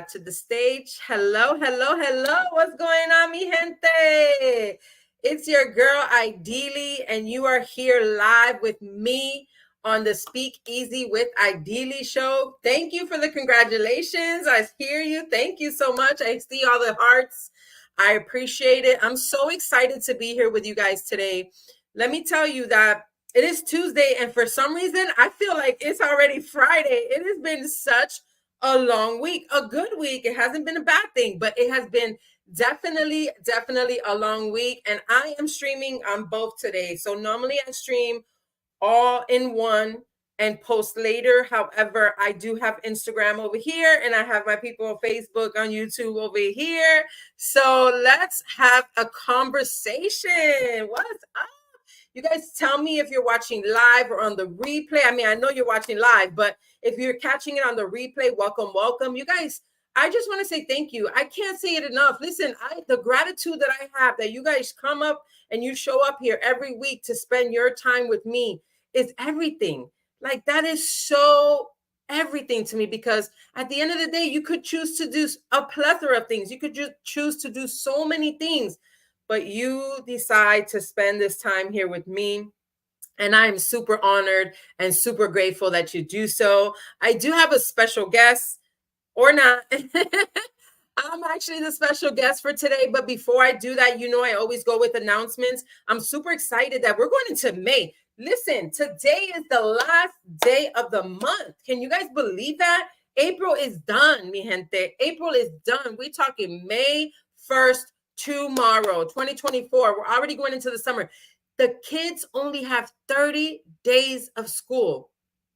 to the stage. Hello, hello, hello. What's going on, mi gente? It's your girl, Idylli, and you are here live with me on the Speak Easy with Idylli show. Thank you for the congratulations. I hear you. Thank you so much. I see all the hearts. I appreciate it. I'm so excited to be here with you guys today. Let me tell you that it is Tuesday, and for some reason, I feel like it's already Friday. It has been such a long week, a good week. It hasn't been a bad thing, but it has been definitely a long week. And I am streaming on both today. So normally I stream all in one and post later. However, I do have Instagram over here and I have my people on Facebook, on YouTube over here. So let's have a conversation. What's up? You guys tell me if you're watching live or on the replay. I mean, I know you're watching live, but if you're catching it on the replay, welcome. You guys, I just want to say thank you. I can't say it enough. Listen, the gratitude that I have that you guys come up and you show up here every week to spend your time with me is everything. Like, that is so everything to me, because at the end of the day, you could choose to do a plethora of things. You could just choose to do so many things, but you decide to spend this time here with me. And I'm super honored and super grateful that you do so. I do have a special guest, or not. I'm actually the special guest for today. But before I do that, you know, I always go with announcements. I'm super excited that we're going into May. Listen, today is the last day of the month. Can you guys believe that? April is done, mi gente. April is done. We're talking May 1st, tomorrow, 2024. We're already going into the summer. The kids only have 30 days of school.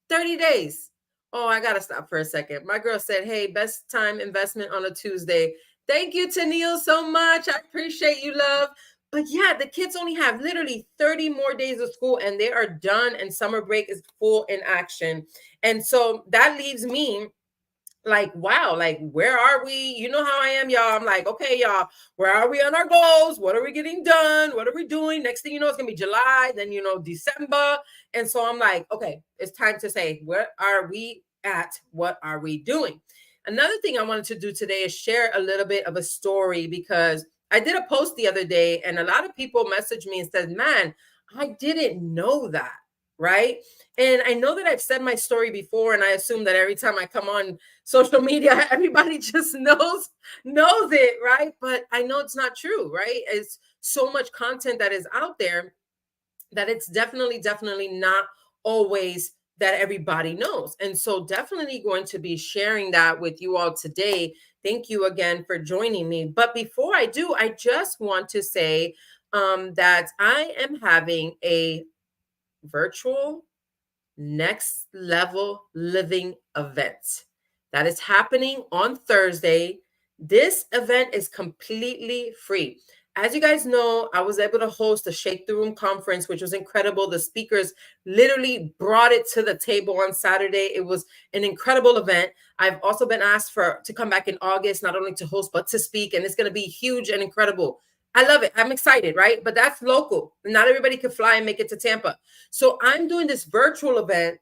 30 days. Oh, I got to stop for a second. My girl said, hey, best time investment on a Tuesday. Thank you, Tennille, so much. I appreciate you, love. But yeah, the kids only have literally 30 more days of school and they are done, and summer break is full in action. And so that leaves me like, wow, like, where are we? You know how I am, y'all. I'm like, okay, y'all, where are we on our goals? What are we getting done? What are we doing? Next thing you know, it's gonna be July, then, you know, December. And so I'm like, okay, it's time to say, where are we at? What are we doing? Another thing I wanted to do today is share a little bit of a story, because I did a post the other day and a lot of people messaged me and said, man, I didn't know that. Right. And I know that I've said my story before, and I assume that every time I come on social media, everybody just knows it, right? But I know it's not true, right? It's so much content that is out there that it's definitely not always that everybody knows. And so definitely going to be sharing that with you all today. Thank you again for joining me. But before I do, I just want to say that I am having a virtual next level living event that is happening on Thursday. This event is completely free. As you guys know, I was able to host a Shake the Room conference, which was incredible. The speakers literally brought it to the table on Saturday. It was an incredible event. I've also been asked to come back in August, not only to host, but to speak. And it's going to be huge and incredible. I love it. I'm excited, right? But that's local. Not everybody can fly and make it to Tampa. So I'm doing this virtual event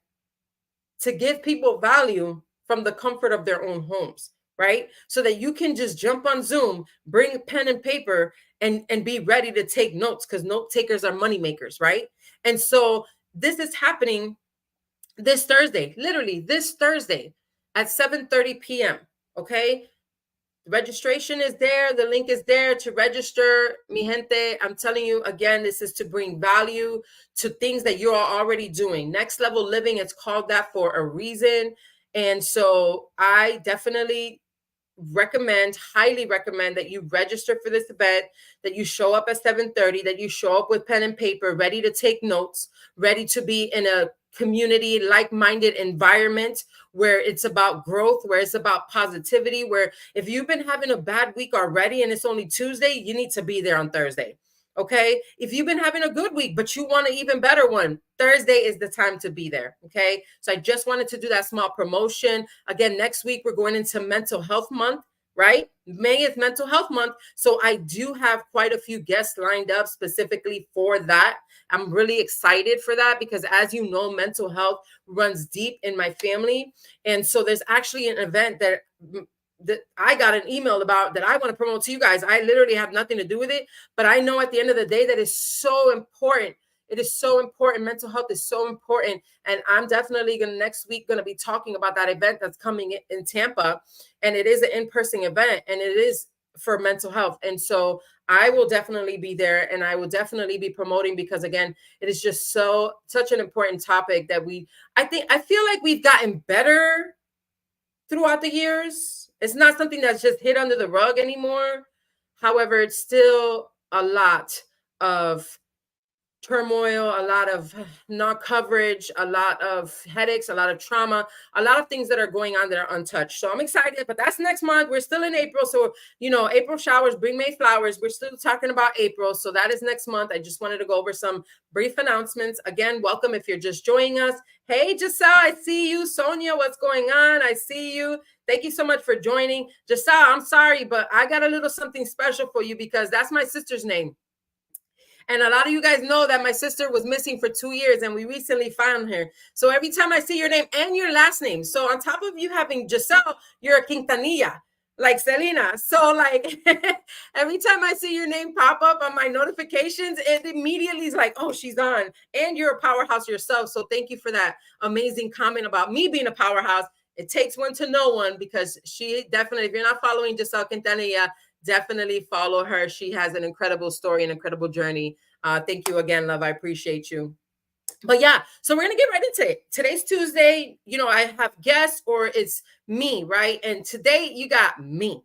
to give people value from the comfort of their own homes, right? So that you can just jump on Zoom, bring a pen and paper, and be ready to take notes, because note takers are money makers, right? And so this is happening this Thursday, literally this Thursday at 7:30 p.m., okay? The registration is there. The link is there to register. Mi gente, I'm telling you again, this is to bring value to things that you are already doing. Next level living, it's called that for a reason. And so I definitely highly recommend that you register for this event, that you show up at 7:30, that you show up with pen and paper, ready to take notes, ready to be in a community, like-minded environment where it's about growth, where it's about positivity, where if you've been having a bad week already and it's only Tuesday, you need to be there on Thursday. Okay. If you've been having a good week, but you want an even better one, Thursday is the time to be there. Okay. So I just wanted to do that small promotion. Again, next week, we're going into Mental Health Month, right? May is Mental Health Month. So I do have quite a few guests lined up specifically for that. I'm really excited for that because, as you know, mental health runs deep in my family. And so there's actually an event that that I got an email about that I want to promote to you guys. I literally have nothing to do with it, but I know at the end of the day that is so important. It is so important. Mental health is so important. And I'm definitely next week going to be talking about that event that's coming in Tampa. And it is an in-person event, and it is for mental health. And so I will definitely be there, and I will definitely be promoting, because again, it is just such an important topic that I feel like we've gotten better throughout the years. It's not something that's just hid under the rug anymore. However, it's still a lot of turmoil, a lot of not coverage, a lot of headaches, a lot of trauma, a lot of things that are going on that are untouched. So I'm excited, but that's next month. We're still in April. So, April showers bring May flowers. We're still talking about April. So that is next month. I just wanted to go over some brief announcements. Again, welcome if you're just joining us. Hey, Giselle, I see you. Sonia, what's going on? I see you. Thank you so much for joining. Giselle, I'm sorry, but I got a little something special for you, because that's my sister's name. And a lot of you guys know that my sister was missing for 2 years, and we recently found her. So every time I see your name and your last name, so on top of you having Giselle, you're a Quintanilla, like Selena. So like every time I see your name pop up on my notifications, it immediately is like, oh, she's on. And you're a powerhouse yourself. So thank you for that amazing comment about me being a powerhouse. It takes one to know one, because she definitely, if you're not following Giselle Quintanilla, definitely follow her. She has an incredible story, an incredible journey. Thank you again, love. I appreciate you. But yeah, so we're going to get right into it. Today's Tuesday. I have guests, or it's me, right? And today you got me.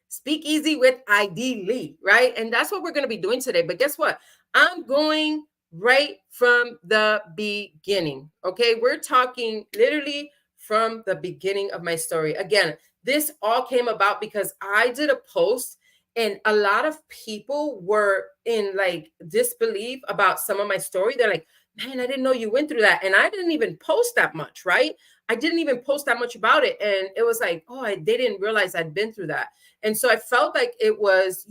Speak Easy with Idylli, right? And that's what we're going to be doing today. But guess what? I'm going right from the beginning. Okay. We're talking literally from the beginning of my story. Again, this all came about because I did a post, and a lot of people were in like disbelief about some of my story. They're like, man, I didn't know you went through that. And I didn't even post that much, right? I didn't even post that much about it. And it was like, oh, they didn't realize I'd been through that. And so I felt like it was,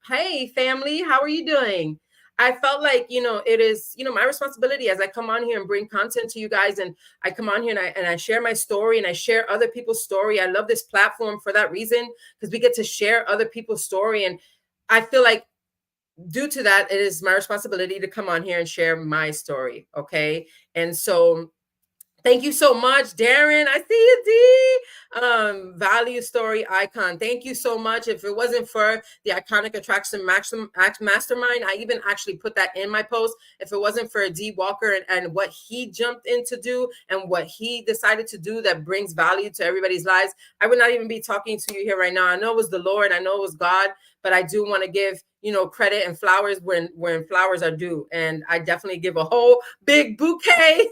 hey, family, how are you doing? I felt like, it is, my responsibility as I come on here and bring content to you guys. And I come on here and I share my story, and I share other people's story. I love this platform for that reason, because we get to share other people's story. And I feel like due to that, it is my responsibility to come on here and share my story. Okay. And so thank you so much, Darren. I see you, D. Value story icon. Thank you so much. If it wasn't for the Iconic Attraction Mastermind, I even actually put that in my post. If it wasn't for D Walker and what he jumped in to do and what he decided to do that brings value to everybody's lives, I would not even be talking to you here right now. I know it was the Lord. I know it was God, but I do want to give credit and flowers when flowers are due. And I definitely give a whole big bouquet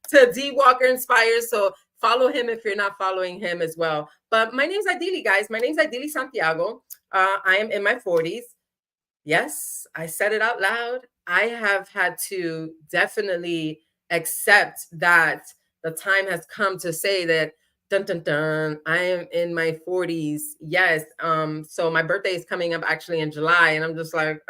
to D Walker Inspires. So follow him if you're not following him as well. But my name's Idylli, guys. My name's Idylli Santiago. I am in my 40s. Yes, I said it out loud. I have had to definitely accept that the time has come to say that dun dun dun, I am in my 40s. Yes. So my birthday is coming up actually in July, and I'm just like,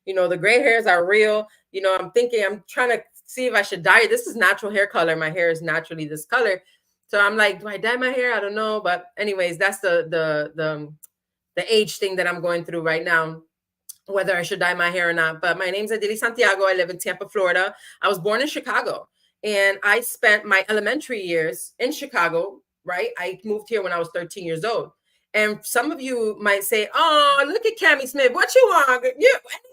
the gray hairs are real. I'm trying to see if I should dye it. This is natural hair color. My hair is naturally this color. So I'm like, do I dye my hair? I don't know. But anyways, that's the age thing that I'm going through right now, whether I should dye my hair or not. But my name's Idylli Santiago. I live in Tampa, Florida. I was born in Chicago, and I spent my elementary years in Chicago, right? I moved here when I was 13 years old. And some of you might say, oh, look at Cammie Smith. What you want? Anything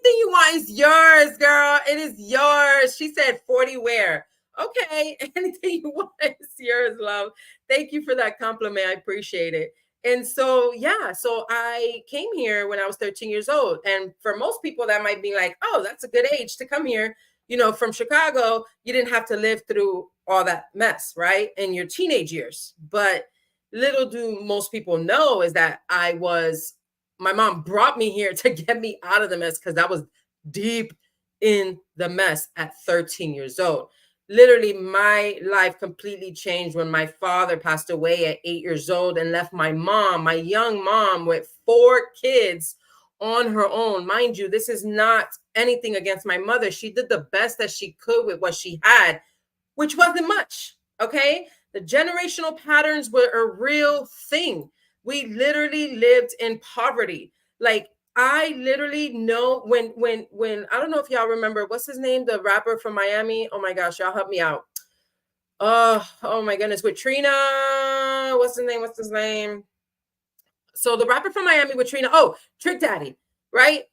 you want is yours, girl. It is yours. She said 40 where? Okay. Anything you want is yours, love. Thank you for that compliment. I appreciate it. And so, yeah, so I came here when I was 13 years old. And for most people, that might be like, oh, that's a good age to come here. From Chicago, you didn't have to live through all that mess, right? In your teenage years. But little do most people know is that my mom brought me here to get me out of the mess, because I was deep in the mess at 13 years old. Literally, my life completely changed when my father passed away at 8 years old and left my mom, my young mom, with 4 kids on her own. Mind you, this is not anything against my mother. She did the best that she could with what she had, which wasn't much. Okay. The generational patterns were a real thing. We literally lived in poverty. Like, I literally know when I don't know if y'all remember, what's his name, the rapper from Miami. Oh my gosh, y'all help me out. Oh my goodness, with Trina. What's his name? What's his name? So the rapper from Miami with Trina. Oh, Trick Daddy, right?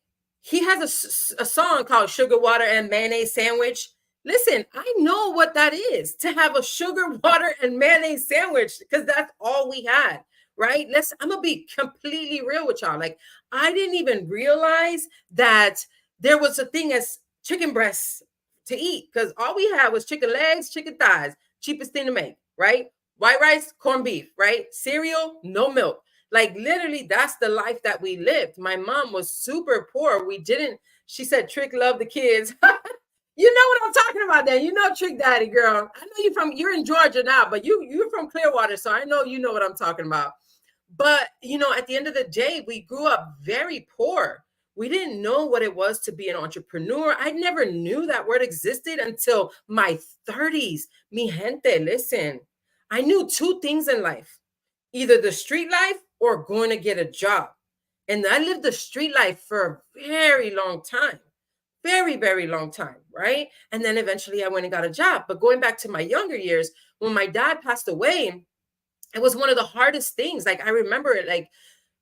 He has a song called Sugar Water and Mayonnaise Sandwich. Listen, I know what that is, to have a sugar water and mayonnaise sandwich, because that's all we had, right? I'm gonna be completely real with y'all. Like, I didn't even realize that there was a thing as chicken breasts to eat, because all we had was chicken legs, chicken thighs, cheapest thing to make, right? White rice, corned beef, right? Cereal, no milk. Like, literally, that's the life that we lived. My mom was super poor. We didn't, she said, Trick loved the kids. You know what I'm talking about then. You know Trick Daddy, girl. I know you're in Georgia now, but you're from Clearwater, so I know you know what I'm talking about. But, at the end of the day, we grew up very poor. We didn't know what it was to be an entrepreneur. I never knew that word existed until my 30s. Mi gente, listen. I knew two things in life: either the street life or going to get a job. And I lived the street life for a very long time, very, very long time, right? And then eventually I went and got a job. But going back to my younger years, when my dad passed away, it was one of the hardest things. Like, I remember it, like,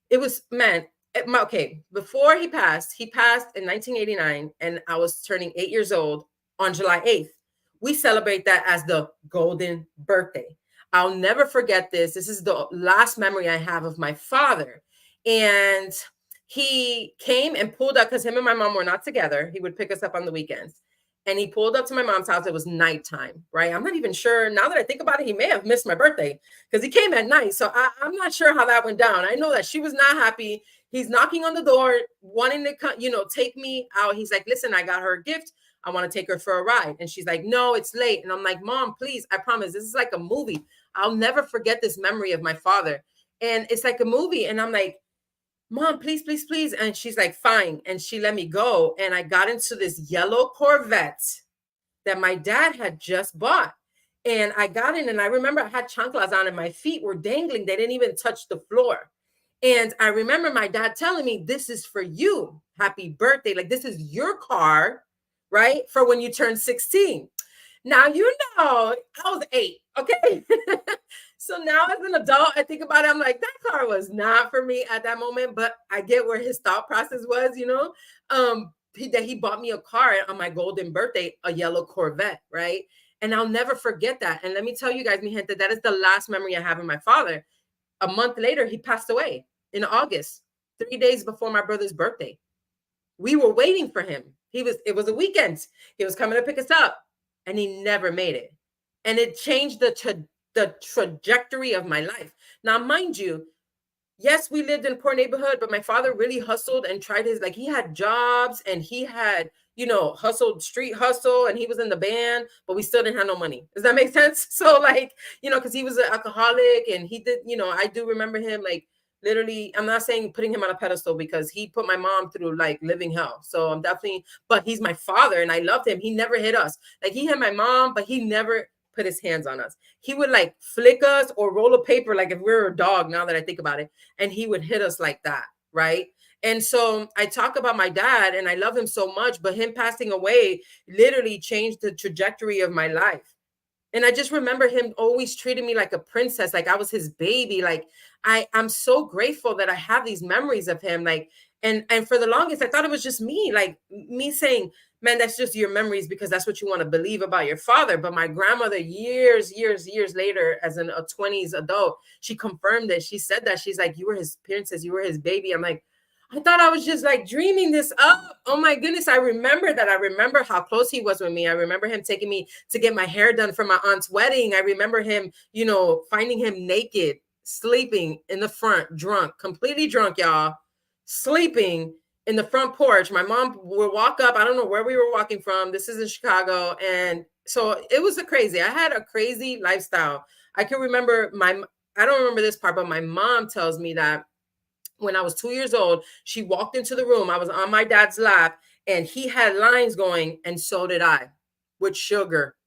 it was, man, okay, before he passed in 1989, and I was turning 8 years old on July 8th. We celebrate that as the golden birthday. I'll never forget this. This is the last memory I have of my father. And he came and pulled up, because him and my mom were not together. He would pick us up on the weekends. And he pulled up to my mom's house. It was nighttime, right? I'm not even sure. Now that I think about it, he may have missed my birthday, because he came at night. So I'm not sure how that went down. I know that she was not happy. He's knocking on the door, wanting to, take me out. He's like, listen, I got her a gift. I want to take her for a ride. And she's like, no, it's late. And I'm like, Mom, please, I promise. This is like a movie. I'll never forget this memory of my father. And it's like a movie. And I'm like, Mom, please, please, please. And she's like, fine. And she let me go. And I got into this yellow Corvette that my dad had just bought. And I got in, and I remember I had chanclas on and my feet were dangling. They didn't even touch the floor. And I remember my dad telling me, this is for you. Happy birthday. Like, this is your car, right? For when you turn 16. Now, I was 8. Okay. So now as an adult, I think about it. I'm like, that car was not for me at that moment, but I get where his thought process was, that he bought me a car on my golden birthday, a yellow Corvette, right? And I'll never forget that. And let me tell you guys, mi gente, that is the last memory I have of my father. A month later, he passed away in August, 3 days before my brother's birthday. We were waiting for him. It was a weekend. He was coming to pick us up, and he never made it. And it changed the trajectory of my life. Now, mind you, yes, we lived in a poor neighborhood, but my father really hustled and tried he had jobs, and he had, hustled, street hustle, and he was in the band, but we still didn't have no money. Does that make sense? So because he was an alcoholic, and he did, I do remember him, literally, I'm not saying putting him on a pedestal, because he put my mom through living hell. So I'm definitely, but he's my father and I loved him. He never hit us. He had my mom, but he never put his hands on us. He would flick us or roll a paper, if we were a dog, now that I think about it, and he would hit us like that, right? And so I talk about my dad, and I love him so much, but him passing away literally changed the trajectory of my life. And I just remember him always treating me like a princess, like I was his baby. I'm so grateful that I have these memories of him. And for the longest, I thought it was just me, me saying, man, that's just your memories because that's what you want to believe about your father. But my grandmother, years later, as a 20s adult, she confirmed it. She said that. She's like, you were his princess, you were his baby. I'm like, I thought I was just dreaming this up. Oh my goodness. I remember that. I remember how close he was with me. I remember him taking me to get my hair done for my aunt's wedding. I remember him, finding him naked, sleeping in the front, drunk, completely drunk, y'all, sleeping in the front porch. My mom would walk up. I don't know where we were walking from. This is in Chicago. And so it was I had a crazy lifestyle. I can remember I don't remember this part, but my mom tells me that when I was 2 years old, she walked into the room. I was on my dad's lap, and he had lines going, and so did I, with sugar.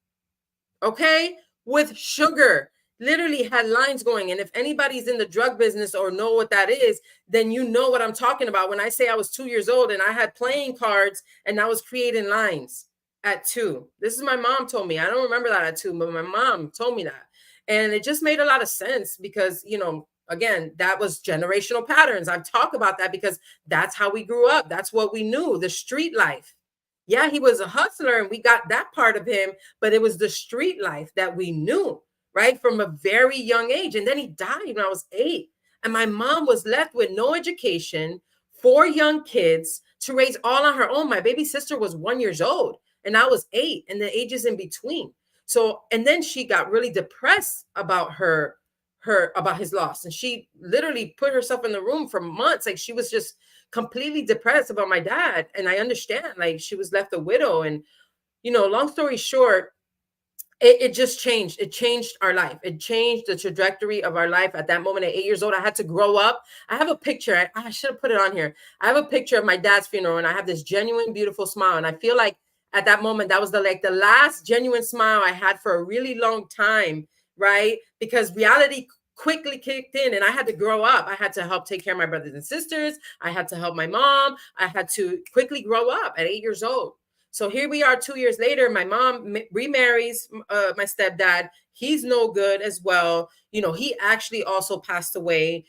Okay? With sugar. literally had lines going. And if anybody's in the drug business or know what that is, then you know what I'm talking about when I say I was 2 years old and I had playing cards and I was creating lines at 2. This is my mom told me. I don't remember that at 2, but my mom told me that. And it just made a lot of sense because, again, that was generational patterns. I've talked about that because that's how we grew up. That's what we knew, the street life. Yeah, he was a hustler and we got that part of him, but it was the street life that we knew, right? From a very young age. And then he died when I was 8. And my mom was left with no education, 4 young kids to raise all on her own. My baby sister was 1 year old and I was 8, and the ages in between. So, and then she got really depressed about about his loss. And she literally put herself in the room for months. Like she was just completely depressed about my dad. And I understand, like she was left a widow. And, long story short, it just changed. It changed our life. It changed the trajectory of our life at that moment. At 8 years old, I had to grow up. I have a picture. I should have put it on here. I have a picture of my dad's funeral and I have this genuine, beautiful smile. And I feel like at that moment, that was the last genuine smile I had for a really long time, right? Because reality quickly kicked in and I had to grow up. I had to help take care of my brothers and sisters. I had to help my mom. I had to quickly grow up at 8 years old. So here we are 2 years later. My mom remarries my stepdad. He's no good as well. He actually also passed away.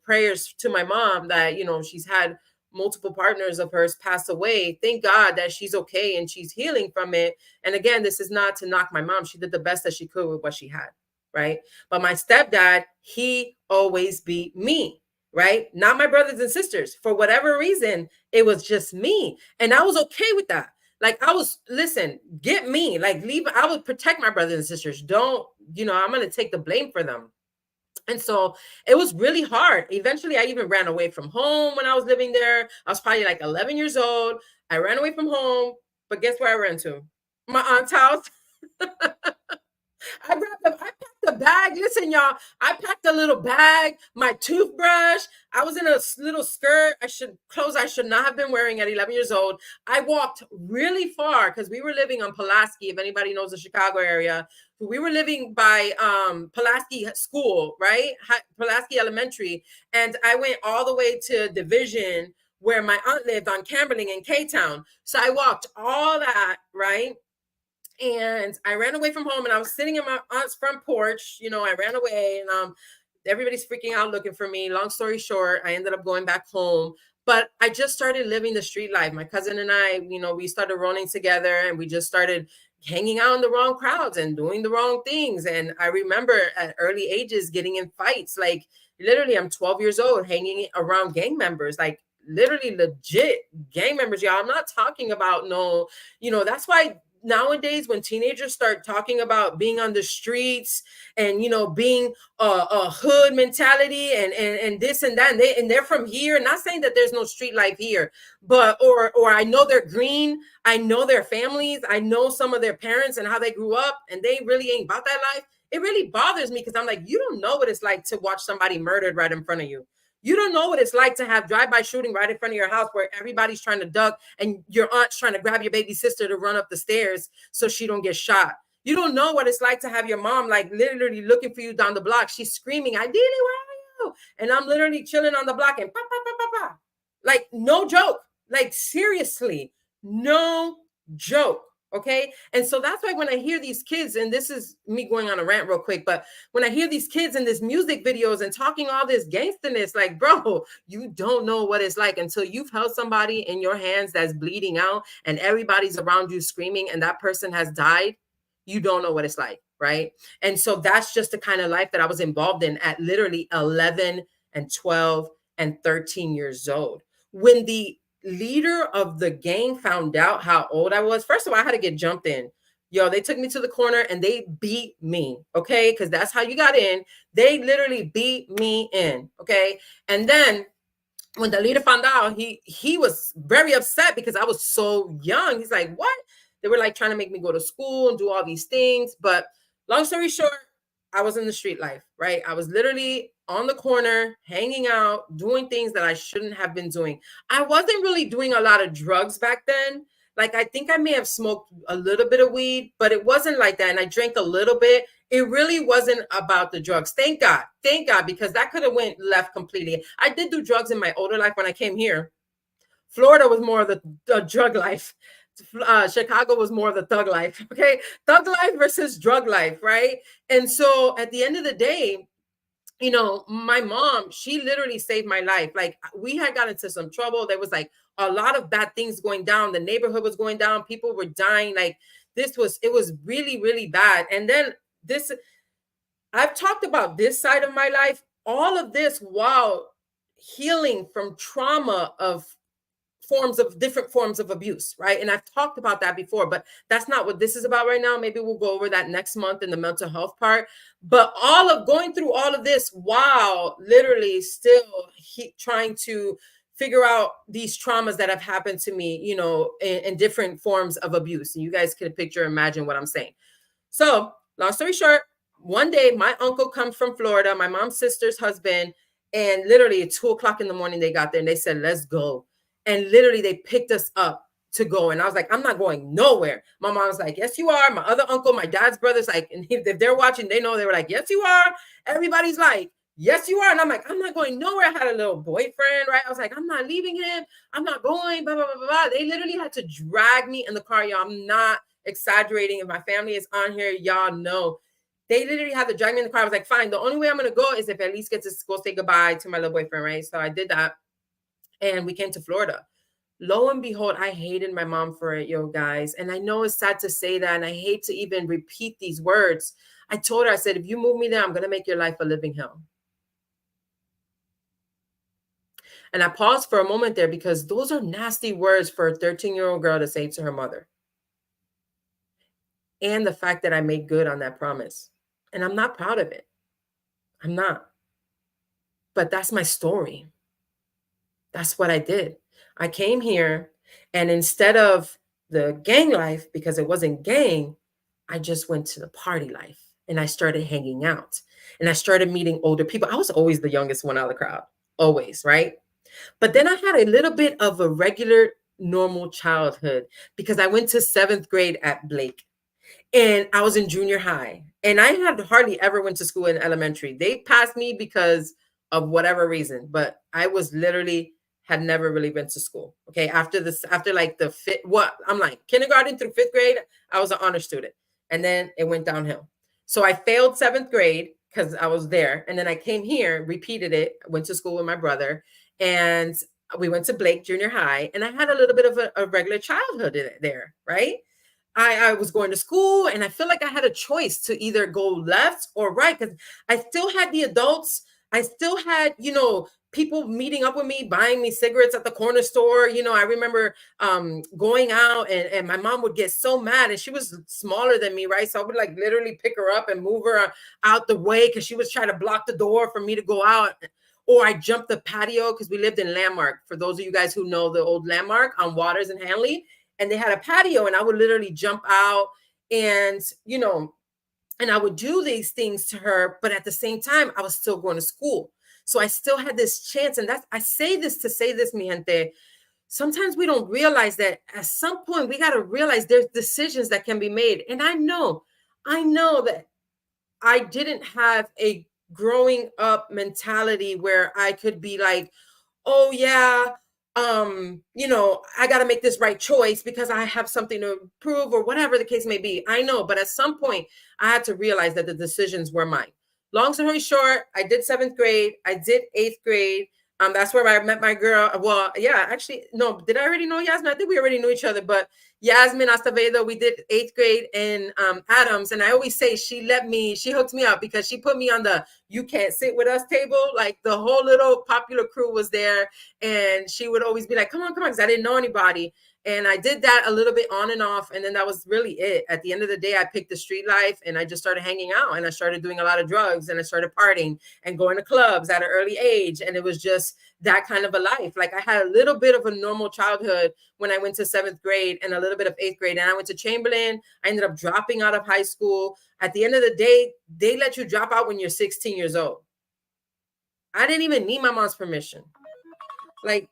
Prayers to my mom that, she's had multiple partners of hers pass away. Thank God that she's okay and she's healing from it. And again, this is not to knock my mom. She did the best that she could with what she had, right? But my stepdad, he always beat me, right? Not my brothers and sisters. For whatever reason, it was just me. And I was okay with that. Like listen, get me, like leave. I would protect my brothers and sisters. Don't, I'm going to take the blame for them. And so it was really hard. Eventually, I even ran away from home when I was living there. I was probably like 11 years old. I ran away from home, but guess where I ran to? My aunt's house. I packed a bag. Listen, y'all, I packed a little bag, my toothbrush. I was in a little skirt. Clothes I should not have been wearing at 11 years old. I walked really far because we were living on Pulaski. If anybody knows the Chicago area, we were living by Pulaski School, right? Pulaski Elementary. And I went all the way to Division where my aunt lived on Camberling in K-Town. So I walked all that, right? And I ran away from home and I was sitting in my aunt's front porch. I ran away and everybody's freaking out looking for me. Long story short, I ended up going back home. But I just started living the street life. My cousin and I, we started rolling together and we just started hanging out in the wrong crowds and doing the wrong things. And I remember at early ages getting in fights. Like literally, I'm 12 years old hanging around gang members, like literally legit gang members. Y'all, I'm not talking about that's why nowadays when teenagers start talking about being on the streets and being a hood mentality and this and that and they're from here, not saying that there's no street life here, but or I know they're green, I know their families, I know some of their parents and how they grew up and they really ain't about that life. It really bothers me because I'm like, you don't know what it's like to watch somebody murdered right in front of you. You don't know what it's like to have drive-by shooting right in front of your house where everybody's trying to duck and your aunt's trying to grab your baby sister to run up the stairs so she don't get shot. You don't know what it's like to have your mom like literally looking for you down the block. She's screaming, Idylli, where are you? And I'm literally chilling on the block and pa, pa, pa, pa, pa. Like no joke. Like seriously, no joke. Okay. And so that's why when I hear these kids, and this is me going on a rant real quick, but when I hear these kids in these music videos and talking all this gangsterness, like, bro, you don't know what it's like until you've held somebody in your hands that's bleeding out and everybody's around you screaming and that person has died. You don't know what it's like. Right. And so that's just the kind of life that I was involved in at literally 11 and 12 and 13 years old. When the leader of the gang found out how old I was, first of all, I had to get jumped in. Yo, they took me to the corner and they beat me, okay? Because that's how you got in. They literally beat me in, okay? And then when the leader found out, he was very upset because I was so young. He's like, what? They were like trying to make me go to school and do all these things. But long story short, I was in the street life, right? I was literally on the corner, hanging out, doing things that I shouldn't have been doing. I wasn't really doing a lot of drugs back then. Like, I think I may have smoked a little bit of weed, but it wasn't like that. And I drank a little bit. It really wasn't about the drugs. Thank God, because that could have went left completely. I did do drugs in my older life when I came here. Florida was more of the drug life. Chicago was more of the thug life. Okay, thug life versus drug life, right? And so at the end of the day, you know, my mom, she literally saved my life. Like, we had gotten into some trouble. There was like a lot of bad things going down. The neighborhood was going down. People were dying. Like, it was really, really bad. And then this, I've talked about this side of my life, all of this while healing from trauma of different forms of abuse, right? And I've talked about that before, but that's not what this is about right now. Maybe we'll go over that next month in the mental health part. But all of going through all of this while literally still trying to figure out these traumas that have happened to me, you know, in different forms of abuse. And you guys can picture, imagine what I'm saying. So long story short, one day my uncle comes from Florida, my mom's sister's husband, and literally at 2:00 in the morning, they got there and they said, let's go. And literally they picked us up to go. And I was like, I'm not going nowhere. My mom was like, yes, you are. My other uncle, my dad's brother's like, and if they're watching, they know. They were like, yes, you are. Everybody's like, yes, you are. And I'm like, I'm not going nowhere. I had a little boyfriend, right? I was like, I'm not leaving him. I'm not going, blah, blah, blah, blah. They literally had to drag me in the car, y'all. I'm not exaggerating. If my family is on here, y'all know. They literally had to drag me in the car. I was like, fine. The only way I'm going to go is if I at least get to go say goodbye to my little boyfriend, right? So I did that. And we came to Florida. Lo and behold, I hated my mom for it, yo, guys. And I know it's sad to say that, and I hate to even repeat these words. I told her, I said, if you move me there, I'm going to make your life a living hell. And I paused for a moment there because those are nasty words for a 13-year-old girl to say to her mother. And the fact that I made good on that promise. And I'm not proud of it. I'm not. But that's my story. That's what I did. I came here, and instead of the gang life, because it wasn't gang, I just went to the party life, and I started hanging out, and I started meeting older people. I was always the youngest one out of the crowd, always, right? But then I had a little bit of a regular, normal childhood because I went to 7th grade at Blake, and I was in junior high, and I had hardly ever went to school in elementary. They passed me because of whatever reason, but I was literally had never really been to school. Okay. After like the fifth, I'm like kindergarten through 5th grade, I was an honor student. And then it went downhill. So I failed 7th grade because I was there. And then I came here, repeated it, went to school with my brother, and we went to Blake Junior High. And I had a little bit of a regular childhood there, right? I was going to school, and I feel like I had a choice to either go left or right because I still had the adults. I still had, you know, people meeting up with me, buying me cigarettes at the corner store. You know, I remember going out, and my mom would get so mad, and she was smaller than me, right? So I would like literally pick her up and move her out the way because she was trying to block the door for me to go out. Or I jumped the patio because we lived in Landmark. For those of you guys who know the old Landmark on Waters and Hanley, and they had a patio, and I would literally jump out and, you know, and I would do these things to her, but at the same time, I was still going to school. So I still had this chance. And I say this to say this, mi gente. Sometimes we don't realize that at some point we got to realize there's decisions that can be made. And I know that I didn't have a growing up mentality where I could be like, oh yeah, you know, I got to make this right choice because I have something to prove or whatever the case may be. I know, but at some point I had to realize that the decisions were mine. Long story short, I did 7th grade. I did 8th grade. That's where I met my girl. Well, yeah, actually, no, did I already know Yasmin? I think we already knew each other, but Yasmin Acevedo, we did 8th grade in Adams. And I always say she hooked me up because she put me on the you can't sit with us table. Like the whole little popular crew was there. And she would always be like, come on, because I didn't know anybody. And I did that a little bit on and off. And then that was really it. At the end of the day, I picked the street life, and I just started hanging out, and I started doing a lot of drugs, and I started partying and going to clubs at an early age. And it was just that kind of a life. Like I had a little bit of a normal childhood when I went to 7th grade and a little bit of 8th grade. And I went to Chamberlain. I ended up dropping out of high school. At the end of the day, they let you drop out when you're 16 years old. I didn't even need my mom's permission. Like,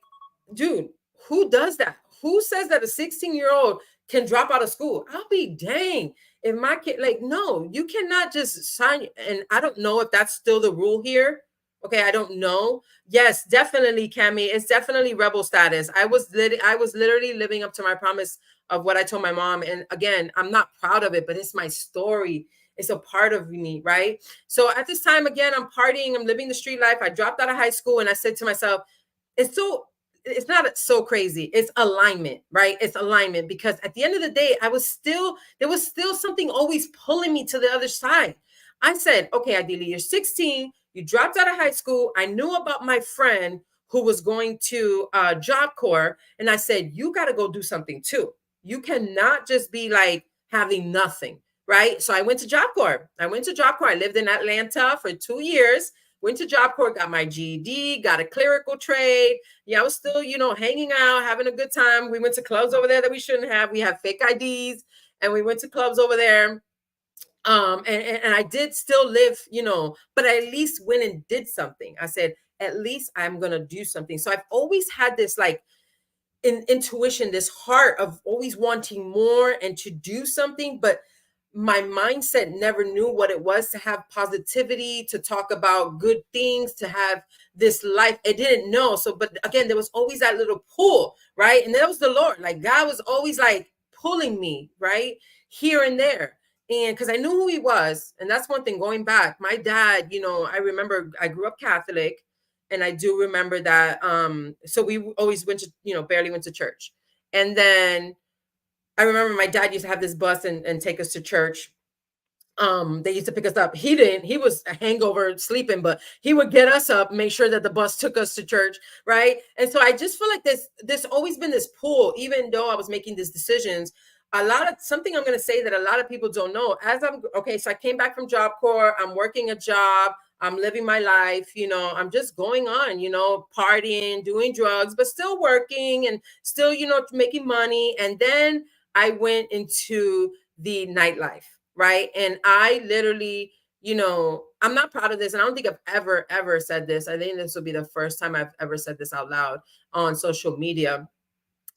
dude, who does that? Who says that a 16-year-old can drop out of school? I'll be dang. If my kid, like, no, you cannot just sign. And I don't know if that's still the rule here. Okay, I don't know. Yes, definitely, Cami. It's definitely rebel status. I was literally living up to my promise of what I told my mom. And again, I'm not proud of it, but it's my story. It's a part of me, right? So at this time, again, I'm partying, I'm living the street life. I dropped out of high school and I said to myself, it's so it's not so crazy. It's alignment, right? It's alignment because at the end of the day, there was still something always pulling me to the other side. I said, okay, Idylli, you're 16, you dropped out of high school. I knew about my friend who was going to Job Corps, and I said, you got to go do something too. You cannot just be like having nothing, right? So I went to Job Corps. I lived in Atlanta for 2 years. Went to Job Corps, got my GED, got a clerical trade. Yeah, I was still, hanging out, having a good time. We went to clubs over there that we shouldn't have. We have fake IDs, and we went to clubs over there. And I did still live, but I at least went and did something. I said, at least I'm gonna do something. So I've always had this like intuition, this heart of always wanting more and to do something, but my mindset never knew what it was to have positivity, to talk about good things, to have this life. It didn't know. So, but again, there was always that little pull, right? And that was the Lord. Like God was always like pulling me, right? Here and there. And because I knew who he was. And that's one thing going back. My dad, I remember I grew up Catholic. And I do remember that. So we always went to, barely went to church. And then I remember my dad used to have this bus and take us to church. They used to pick us up. He didn't, he was a hangover sleeping, but he would get us up, make sure that the bus took us to church, right? And so I just feel like there's always been this pull, even though I was making these decisions. Something I'm going to say that a lot of people don't know. So I came back from Job Corps. I'm working a job. I'm living my life. I'm just going on, partying, doing drugs, but still working and still, making money. And then I went into the nightlife, right? And I literally, I'm not proud of this. And I don't think I've ever said this. I think this will be the first time I've ever said this out loud on social media,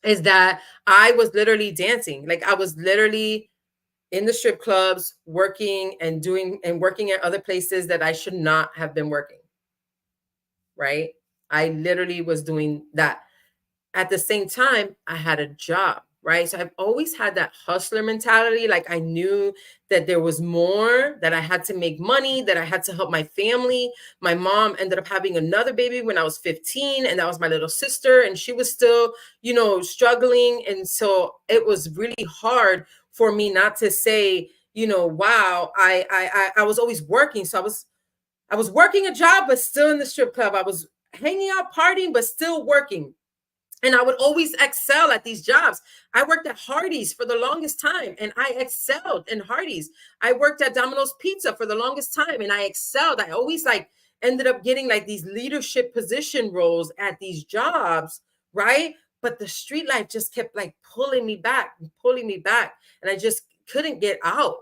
is that I was literally dancing. Like I was literally in the strip clubs, working and working at other places that I should not have been working, right? I literally was doing that. At the same time, I had a job, right? So I've always had that hustler mentality. Like I knew that there was more, that I had to make money, that I had to help my family. My mom ended up having another baby when I was 15, and that was my little sister, and she was still, struggling. And so it was really hard for me not to say, wow, I was always working. So I was working a job, but still in the strip club. I was hanging out, partying, but still working. And I would always excel at these jobs. I worked at Hardee's for the longest time, and I excelled in Hardee's. I worked at Domino's Pizza for the longest time, and I excelled. I always ended up getting like these leadership position roles at these jobs, right? But the street life just kept like pulling me back and pulling me back, and I just couldn't get out.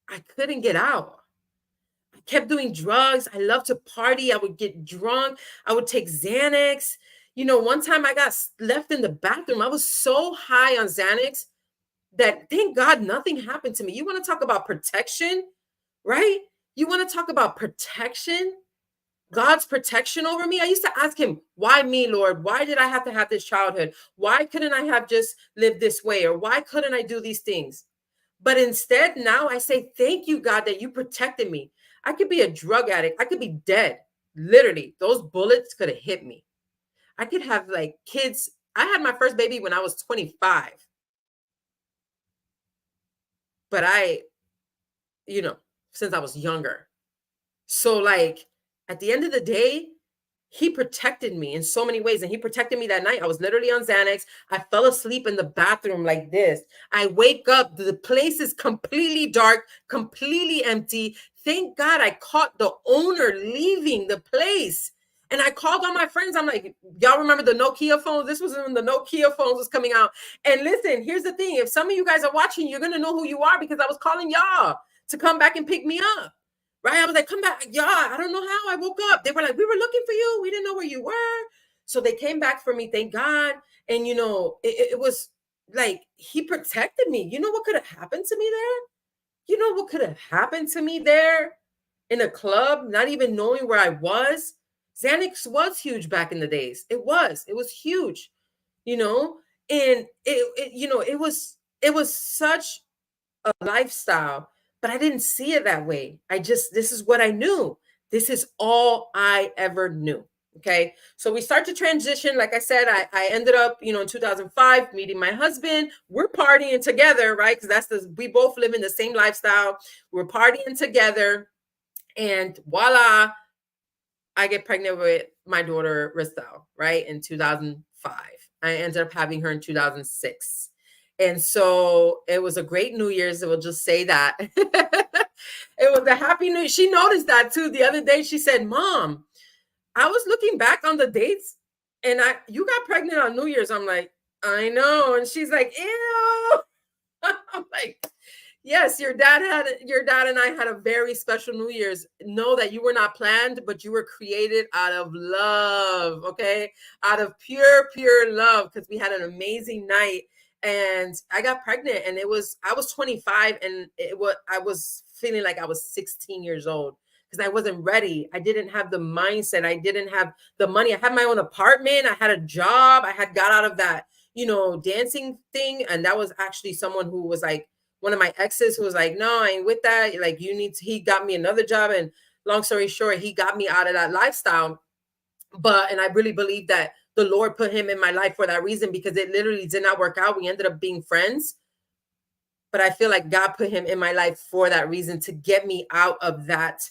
I couldn't get out. Kept doing drugs. I love to party. I would get drunk. I would take Xanax. One time I got left in the bathroom. I was so high on Xanax that thank God nothing happened to me. You want to talk about protection, right? You want to talk about protection? God's protection over me. I used to ask him, why me, Lord? Why did I have to have this childhood? Why couldn't I have just lived this way? Or why couldn't I do these things? But instead, now I say, thank you, God, that you protected me. I could be a drug addict. I could be dead. Literally, those bullets could have hit me. I could have like kids. I had my first baby when I was 25. But since I was younger. So like at the end of the day, he protected me in so many ways. And he protected me that night. I was literally on Xanax. I fell asleep in the bathroom like this. I wake up, the place is completely dark, completely empty. Thank God I caught the owner leaving the place. And I called all my friends. I'm like, y'all remember the Nokia phones? This was when the Nokia phones was coming out. And listen, here's the thing. If some of you guys are watching, you're going to know who you are because I was calling y'all to come back and pick me up. Right? I was like, come back. Y'all, I don't know how I woke up. They were like, we were looking for you. We didn't know where you were. So they came back for me. Thank God. And, it was like, he protected me. You know what could have happened to me there? You know what could have happened to me there in a club, not even knowing where I was? Xanax was huge back in the days. It was huge, you know, and it was such a lifestyle, but I didn't see it that way. This is what I knew. This is all I ever knew. Okay. So we start to transition. Like I said, I ended up, in 2005, meeting my husband. We're partying together, right? Because we both live in the same lifestyle. We're partying together. And voila, I get pregnant with my daughter, Ristel, right? In 2005. I ended up having her in 2006. And so it was a great New Year's. We'll just say that. It was a happy New Year. She noticed that too. The other day, she said, Mom, I was looking back on the dates and you got pregnant on New Year's. I'm like, I know. And she's like, ew. I'm like, yes, your dad and I had a very special New Year's. Know that you were not planned, but you were created out of love, okay? Out of pure love, because we had an amazing night. And I got pregnant, and I was 25, and I was feeling like I was 16 years old because I wasn't ready. I didn't have the mindset. I didn't have the money. I had my own apartment. I had a job. I had got out of that, dancing thing. And that was actually someone who was like, one of my exes who was like, no, I ain't with that. Like, he got me another job. And long story short, he got me out of that lifestyle. And I really believe that the Lord put him in my life for that reason, because it literally did not work out. We ended up being friends. But I feel like God put him in my life for that reason, to get me out of that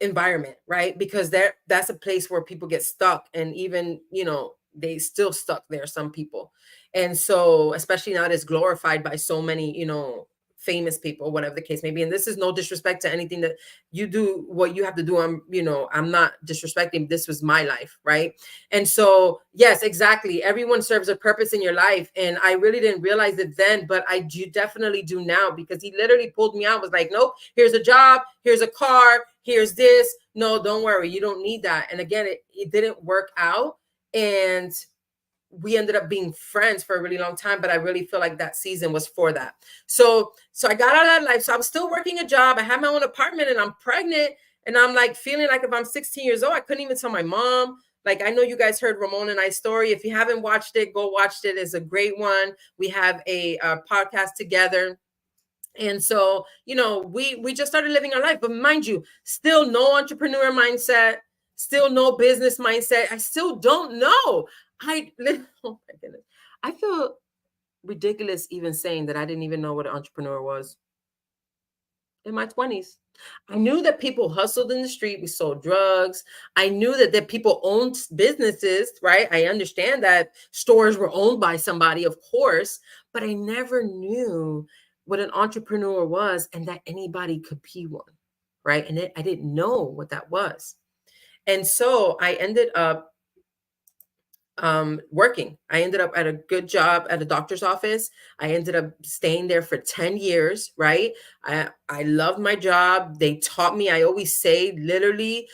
environment, right? Because that's a place where people get stuck, and even, they still stuck there, some people. And so, especially now, it's glorified by so many, famous people, whatever the case may be. And this is no disrespect to anything that you do, what you have to do. I'm not disrespecting. This was my life, right? And so, yes, exactly. Everyone serves a purpose in your life. And I really didn't realize it then, but I definitely do now, because he literally pulled me out, was like, nope, here's a job, here's a car, here's this. No, don't worry, you don't need that. And again, it didn't work out. And we ended up being friends for a really long time, but I really feel like that season was for that. So I got out of that life. So I'm still working a job. I have my own apartment, and I'm pregnant, and I'm like feeling like, if I'm 16 years old, I couldn't even tell my mom. Like, I know you guys heard Ramon and I's story. If you haven't watched it, go watch it. It's a great one. We have a podcast together. And so, we just started living our life. But mind you, still no entrepreneur mindset, still no business mindset. I still don't know. Oh my goodness. I feel ridiculous even saying that I didn't even know what an entrepreneur was in my 20s. I knew that people hustled in the street. We sold drugs. I knew that people owned businesses, right? I understand that stores were owned by somebody, of course, but I never knew what an entrepreneur was, and that anybody could be one, right? And I didn't know what that was. And so I ended up working. I ended up at a good job at a doctor's office. I ended up staying there for 10 years, right? I loved my job. They taught me, I always say, literally,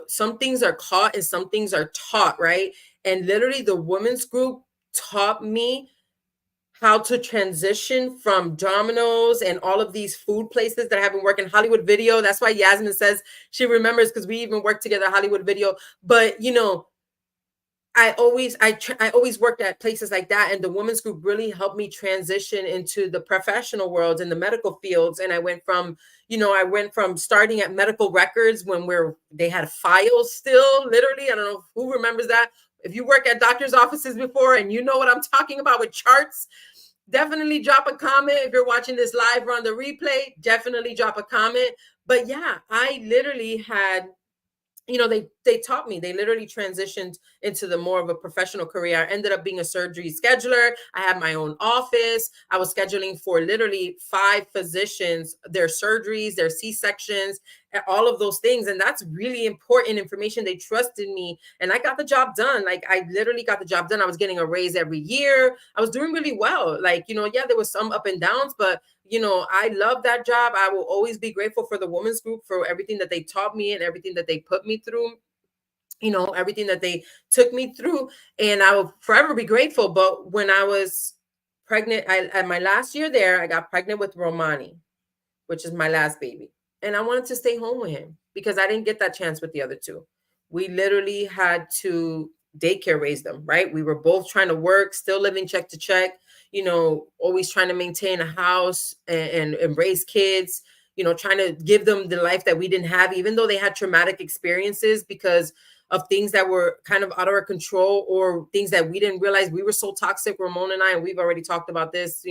some things are caught and some things are taught, right? And literally the women's group taught me how to transition from Domino's and all of these food places that I have been working. Hollywood Video. That's why Yasmin says she remembers, because we even worked together at Hollywood Video. But I always worked at places like that, and the women's group really helped me transition into the professional world in the medical fields. And I went from starting at medical records when they had files still, literally. I don't know who remembers that. If you work at doctor's offices before and you know what I'm talking about with charts, definitely drop a comment. If you're watching this live or on the replay, definitely drop a comment. But yeah, I literally had, they taught me. They literally transitioned into the more of a professional career. I ended up being a surgery scheduler. I had my own office. I was scheduling for literally 5 physicians, their surgeries, their C-sections, and all of those things. And that's really important information. They trusted me, and I got the job done. Like, I literally got the job done. I was getting a raise every year. I was doing really well. Like, yeah, there was some up and downs, but I love that job. I will always be grateful for the women's group, for everything that they taught me and everything that they put me through. everything that they took me through, and I will forever be grateful. But when I was pregnant, at my last year there, I got pregnant with Romani, which is my last baby. And I wanted to stay home with him because I didn't get that chance with the other two. We literally had to daycare raise them, right? We were both trying to work, still living check to check, always trying to maintain a house and raise kids, trying to give them the life that we didn't have, even though they had traumatic experiences because of things that were kind of out of our control or things that we didn't realize. We were so toxic, Ramon and I, and we've already talked about this.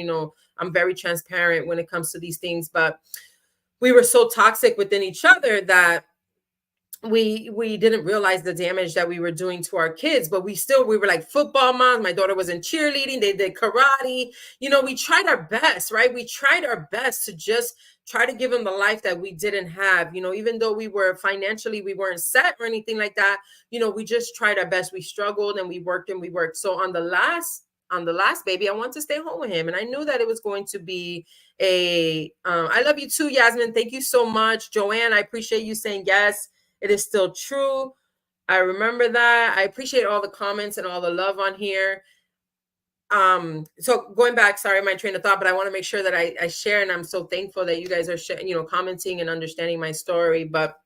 I'm very transparent when it comes to these things, but we were so toxic within each other that we didn't realize the damage that we were doing to our kids. But we were like football moms. My daughter was in cheerleading, they did karate. We tried our best, right? We tried our best to just try to give them the life that we didn't have. Even though we weren't set or anything like that, we just tried our best. We struggled and we worked. So on the last baby, I wanted to stay home with him, and I knew that it was going to be I love you too, Yasmin. Thank you so much. Joanne, I appreciate you saying yes. It is still true. I remember that. I appreciate all the comments and all the love on here. So going back, sorry, my train of thought, but I want to make sure that I share, and I'm so thankful that you guys are commenting and understanding my story. But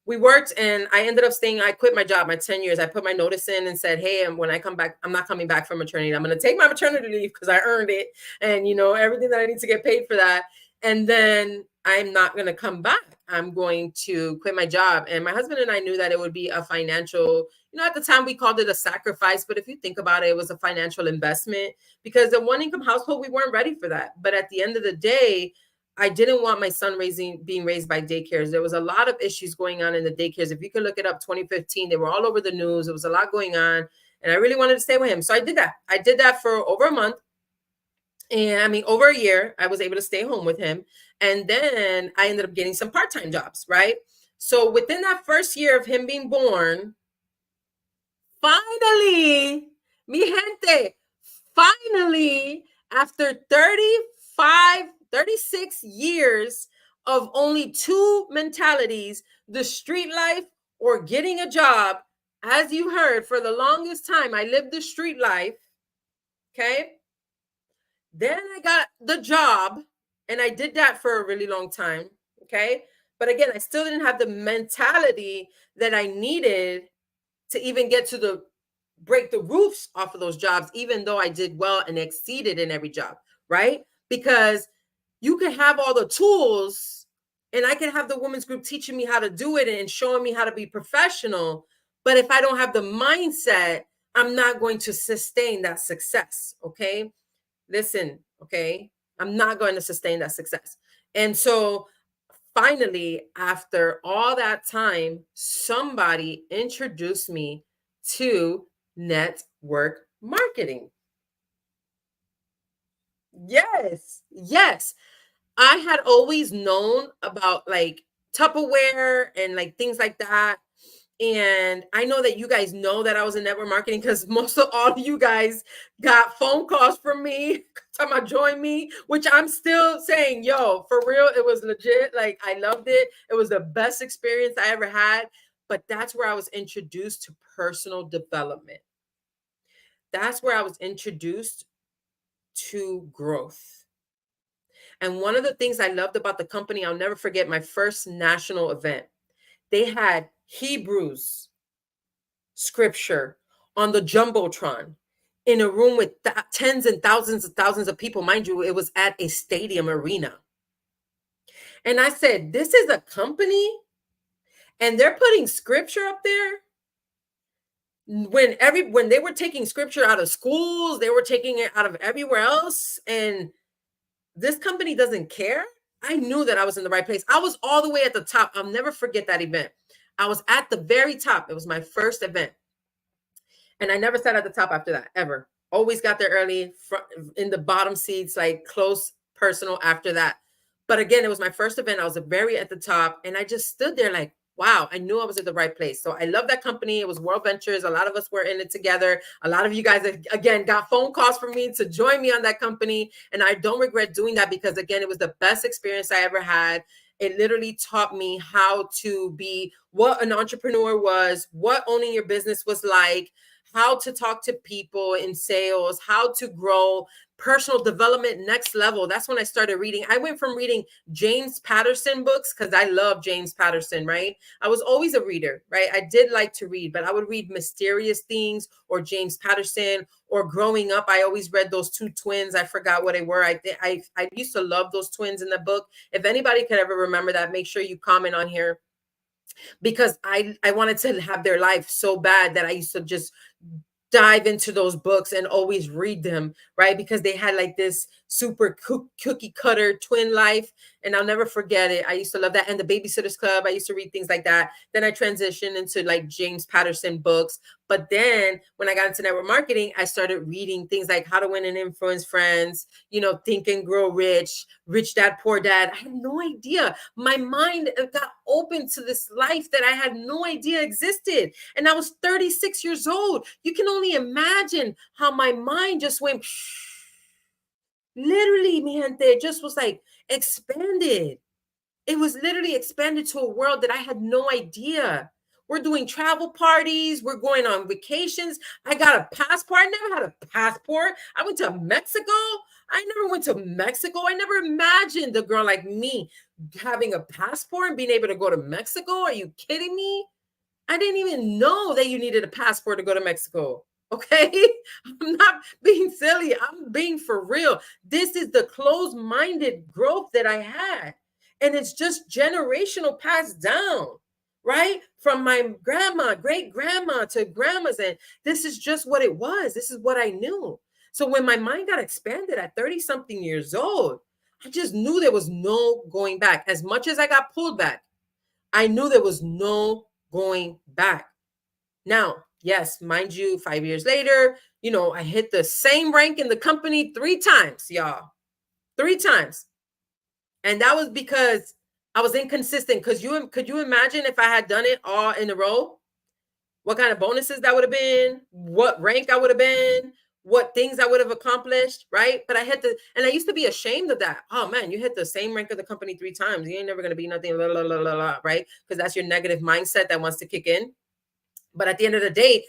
we worked, and I ended up I quit my job, my 10 years. I put my notice in and said, hey, when I come back, I'm not coming back from maternity. I'm going to take my maternity leave because I earned it, and everything that I need to get paid for that. And then I'm not going to come back. I'm going to quit my job. And my husband and I knew that it would be a financial, at the time we called it a sacrifice, but if you think about it, it was a financial investment because the one income household, we weren't ready for that. But at the end of the day, I didn't want my son being raised by daycares. There was a lot of issues going on in the daycares. If you could look it up, 2015, they were all over the news. There was a lot going on, and I really wanted to stay with him. So I did that. I did that for over a month. And over a year, I was able to stay home with him. And then I ended up getting some part-time jobs, right? So within that first year of him being born, finally, mi gente, finally, after 36 years of only two mentalities, the street life or getting a job, as you heard, for the longest time, I lived the street life, okay? Then I got the job, and I did that for a really long time, okay? But again, I still didn't have the mentality that I needed to even get to break the roofs off of those jobs, even though I did well and exceeded in every job, right? Because you can have all the tools, and I can have the women's group teaching me how to do it and showing me how to be professional. But if I don't have the mindset, I'm not going to sustain that success, okay? Listen, okay? I'm not going to sustain that success. And so finally, after all that time, somebody introduced me to network marketing. Yes. I had always known about like Tupperware and like things like that. And I know that you guys know that I was in network marketing because most of all of you guys got phone calls from me talking about join me, which I'm still saying, yo, for real, it was legit. Like, I loved it. It was the best experience I ever had. But that's where I was introduced to personal development. That's where I was introduced to growth. And one of the things I loved about the company, I'll never forget my first national event. They had Hebrews scripture on the Jumbotron in a room with tens and thousands of people. Mind you, it was at a stadium arena. And I said, this is a company and they're putting scripture up there. When they were taking scripture out of schools, they were taking it out of everywhere else. And this company doesn't care. I knew that I was in the right place. I was all the way at the top. I'll never forget that event. I was at the very top. It was my first event. And I never sat at the top after that, ever. Always got there early, in the bottom seats, like close personal after that. But again, it was my first event. I was very at the top. And I just stood there like, wow, I knew I was at the right place. So I love that company. It was World Ventures. A lot of us were in it together. A lot of you guys, again, got phone calls from me to join me on that company. And I don't regret doing that because, again, it was the best experience I ever had. It literally taught me how to be, what an entrepreneur was, what owning your business was like, how to talk to people in sales, how to grow, personal development next level. That's when I started reading. I went from reading James Patterson books, because I love James Patterson, right? I was always a reader, right? I did like to read, but I would read Mysterious Things or James Patterson. Or growing up, I always read those two twins. I forgot what they were. I used to love those twins in the book. If anybody could ever remember that, make sure you comment on here, because I wanted to have their life so bad that I used to just dive into those books and always read them, right? Because they had like this super cookie cutter twin life. And I'll never forget it. I used to love that. And the Babysitter's Club, I used to read things like that. Then I transitioned into like James Patterson books. But then when I got into network marketing, I started reading things like How to Win and Influence Friends, Think and Grow Rich, Rich Dad, Poor Dad. I had no idea. My mind got open to this life that I had no idea existed. And I was 36 years old. You can only imagine how my mind just went, literally, mi gente, it just was like expanded. It was literally expanded to a world that I had no idea. We're doing travel parties. We're going on vacations. I got a passport. I never had a passport. I went to Mexico. I never went to Mexico. I never imagined a girl like me having a passport and being able to go to Mexico. Are you kidding me? I didn't even know that you needed a passport to go to Mexico. Okay. I'm not being silly. I'm being for real. This is the closed-minded growth that I had. And it's just generational passed down, right? From my grandma, great grandma to grandmas. And this is just what it was. This is what I knew. So when my mind got expanded at 30 something years old, I just knew there was no going back. As much as I got pulled back, I knew there was no going back. Now, yes, mind you, 5 years later, I hit the same rank in the company 3 times, y'all. 3 times. And that was because I was inconsistent. Could you imagine if I had done it all in a row? What kind of bonuses that would have been? What rank I would have been? What things I would have accomplished, right? But and I used to be ashamed of that. Oh man, you hit the same rank of the company 3 times. You ain't never gonna be nothing, blah, blah, blah, blah, blah, right? Because that's your negative mindset that wants to kick in. But at the end of the day,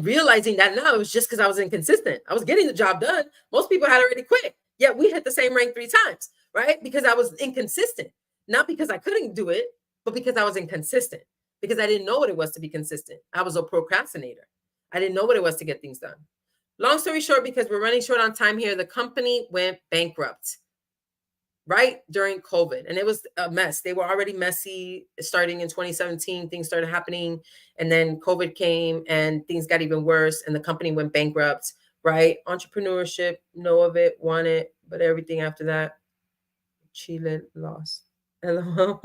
realizing that now it was just because I was inconsistent. I was getting the job done. Most people had already quit. Yet we hit the same rank 3 times, right? Because I was inconsistent. Not because I couldn't do it, but because I was inconsistent. Because I didn't know what it was to be consistent. I was a procrastinator. I didn't know what it was to get things done. Long story short, because we're running short on time here, the company went bankrupt right during COVID. And it was a mess. They were already messy starting in 2017. Things started happening. And then COVID came and things got even worse. And the company went bankrupt, right? Entrepreneurship, know of it, want it. But everything after that, Chile lost. Hello.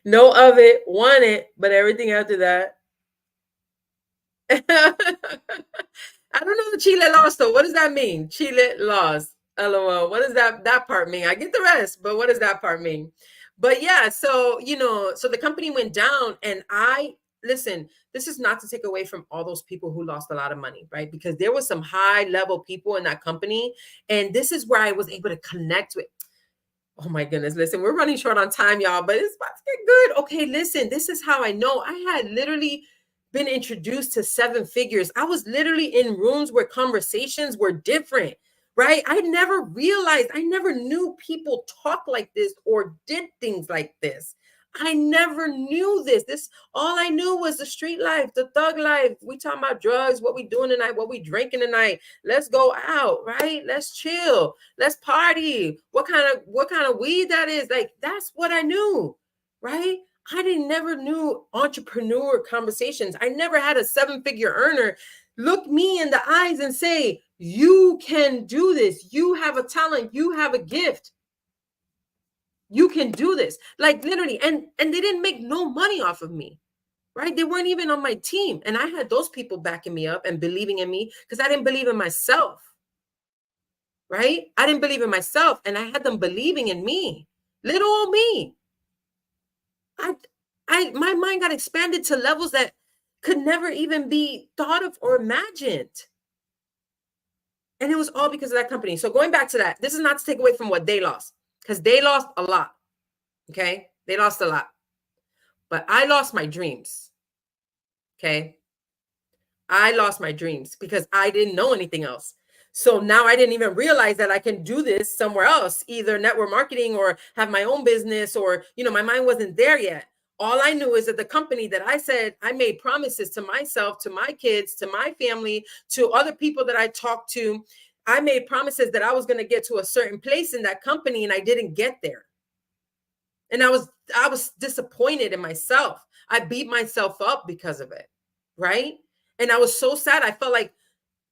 Know of it, want it. But everything after that. I don't know the Chile lost though. What does that mean? Chile lost. LOL. What does that part mean? I get the rest, but what does that part mean? But yeah, so so the company went down, and listen, this is not to take away from all those people who lost a lot of money, right? Because there was some high level people in that company, and this is where I was able to connect with. Oh my goodness, listen, we're running short on time, y'all, but it's about to get good. Okay, listen, this is how I know. I had literally been introduced to 7 figures. I was literally in rooms where conversations were different, right? I never realized, I never knew people talk like this or did things like this. I never knew this. All I knew was the street life, the thug life. We talking about drugs, what we doing tonight, what we drinking tonight. Let's go out, right? Let's chill. Let's party. What kind of weed that is? Like, that's what I knew, right? I never knew entrepreneur conversations. I never had a 7-figure earner look me in the eyes and say, you can do this. You have a talent. You have a gift. You can do this. Like literally. And they didn't make no money off of me, right? They weren't even on my team. And I had those people backing me up and believing in me because I didn't believe in myself, right? I didn't believe in myself, and I had them believing in me. Little old me. My mind got expanded to levels that could never even be thought of or imagined. And it was all because of that company. So going back to that, this is not to take away from what they lost. because they lost a lot. Okay. They lost a lot. But I lost my dreams. Okay. I lost my dreams because I didn't know anything else. So now I didn't even realize that I can do this somewhere else, either network marketing or have my own business, or, my mind wasn't there yet. All I knew is that the company that I said, I made promises to myself, to my kids, to my family, to other people that I talked to. I made promises that I was going to get to a certain place in that company, and I didn't get there. And I was disappointed in myself. I beat myself up because of it. Right. And I was so sad. I felt like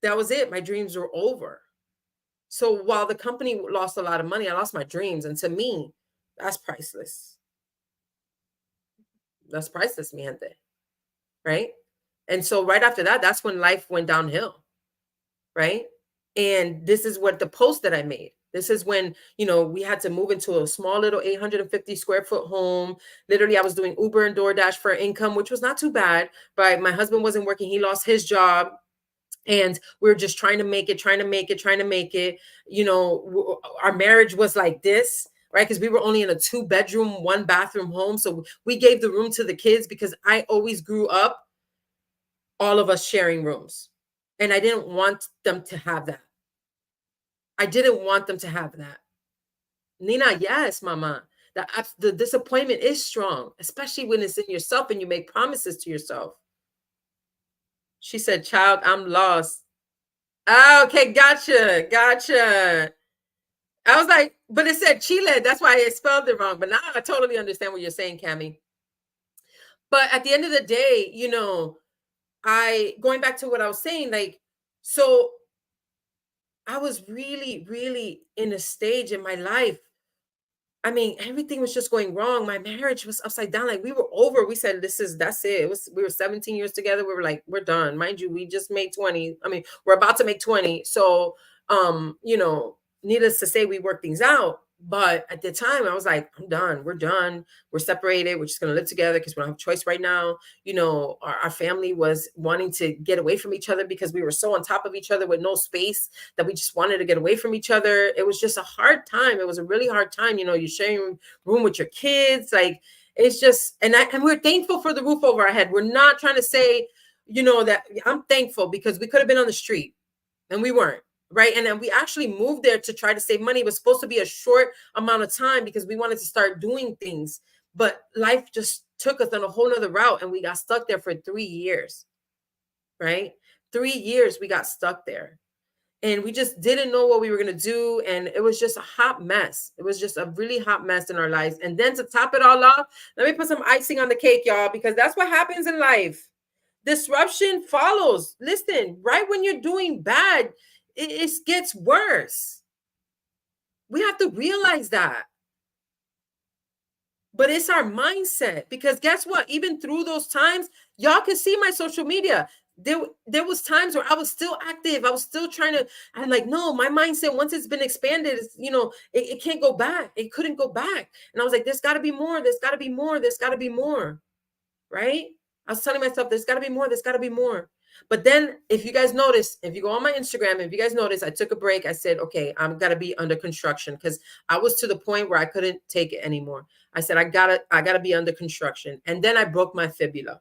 that was it. My dreams were over. So while the company lost a lot of money, I lost my dreams. And to me, that's priceless. That's priceless, mi gente. Right. And so right after that, that's when life went downhill. Right. And this is what the post that I made. This is when, we had to move into a small little 850 square foot home. Literally, I was doing Uber and DoorDash for income, which was not too bad. But my husband wasn't working. He lost his job. And we were just trying to make it. Our marriage was like this, right? Because we were only in a 2-bedroom, 1-bathroom home. So we gave the room to the kids because I always grew up, all of us sharing rooms. And I didn't want them to have that. Nina, yes, mama. The disappointment is strong, especially when it's in yourself and you make promises to yourself. She said, child, I'm lost. Oh, okay, gotcha. I was like, but it said Chile. That's why I spelled it wrong. But now I totally understand what you're saying, Cami. But at the end of the day, going back to what I was saying, like, so I was really, really in a stage in my life. I mean, everything was just going wrong. My marriage was upside down. Like, we were over. We said, that's it. We were 17 years together. We were like, we're done. Mind you, we just made 20. I mean, we're about to make 20. So, needless to say, we worked things out. But at the time, I was like, I'm done. We're done. We're separated. We're just going to live together because we don't have a choice right now. Our family was wanting to get away from each other because we were so on top of each other with no space that we just wanted to get away from each other. It was just a hard time. It was a really hard time. You're sharing room with your kids. Like, it's just, and we're thankful for the roof over our head. We're not trying to say, that I'm thankful because we could have been on the street and we weren't. Right. And then we actually moved there to try to save money. It was supposed to be a short amount of time because we wanted to start doing things. But life just took us on a whole nother route and we got stuck there for 3 years. Right. 3 years we got stuck there. And we just didn't know what we were going to do. And it was just a hot mess. It was just a really hot mess in our lives. And then to top it all off, let me put some icing on the cake, y'all, because that's what happens in life. Disruption follows. Listen, right when you're doing bad, it gets worse. We have to realize that. But it's our mindset, because guess what? Even through those times, y'all can see my social media. There was times where I was still active. I was still I'm like, no, my mindset, once it's been expanded, it can't go back. It couldn't go back. And I was like, there's got to be more. There's got to be more. There's got to be more. Right? I was telling myself, there's got to be more. There's got to be more. But then if you guys notice, if you go on my Instagram, if you guys notice, I took a break. I said, okay, I'm got to be under construction, because I was to the point where I couldn't take it anymore. I said, I gotta be under construction. And then I broke my fibula.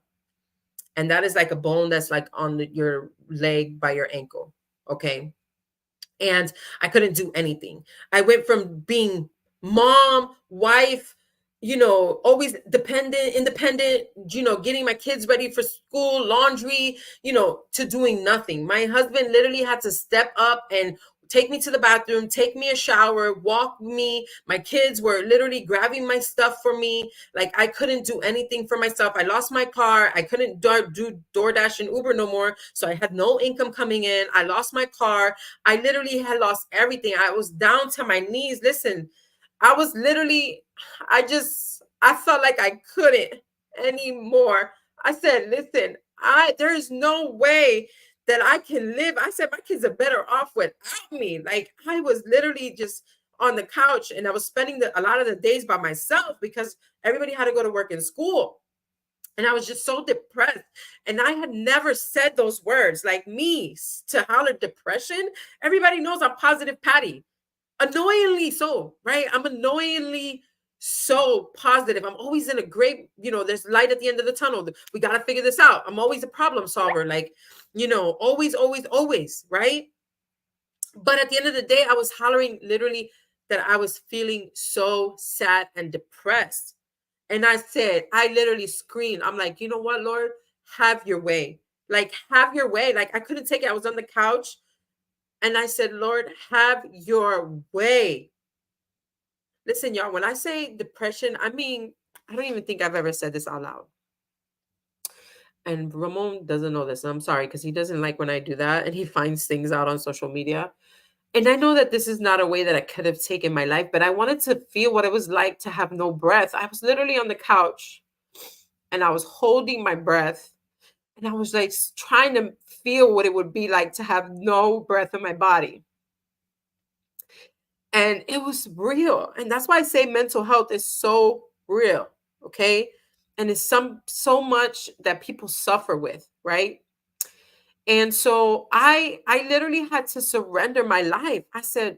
And that is like a bone that's like on your leg by your ankle. Okay. And I couldn't do anything. I went from being mom, wife, always independent, getting my kids ready for school, laundry, to doing nothing. My husband literally had to step up and take me to the bathroom, take me a shower, walk me. My kids were literally grabbing my stuff for me. Like, I couldn't do anything for myself. I lost my car. I couldn't do DoorDash and Uber no more. So I had no income coming in. I lost my car. I literally had lost everything. I was down to my knees. Listen, I was literally, I felt like I couldn't anymore. I said, listen, there's no way that I can live. I said, my kids are better off without me. Like, I was literally just on the couch, and I was spending a lot of the days by myself because everybody had to go to work and school. And I was just so depressed. And I had never said those words, like, me to holler depression. Everybody knows I'm positive Patty. Annoyingly so, right? I'm annoyingly so positive. I'm always in a great, there's light at the end of the tunnel. We got to figure this out. I'm always a problem solver, like, always, always, always, right? But at the end of the day, I was hollering literally that I was feeling so sad and depressed. And I said, I literally screamed. I'm like, you know what, Lord? Have your way. Like, have your way. Like, I couldn't take it. I was on the couch and I said, Lord, have your way. Listen, y'all, when I say depression, I mean, I don't even think I've ever said this out loud. And Ramon doesn't know this. And I'm sorry, because he doesn't like when I do that. And he finds things out on social media. And I know that this is not a way that I could have taken my life, but I wanted to feel what it was like to have no breath. I was literally on the couch and I was holding my breath. And I was like trying to feel what it would be like to have no breath in my body. And it was real. And that's why I say mental health is so real. Okay. And it's so much that people suffer with, right? And so I literally had to surrender my life. I said,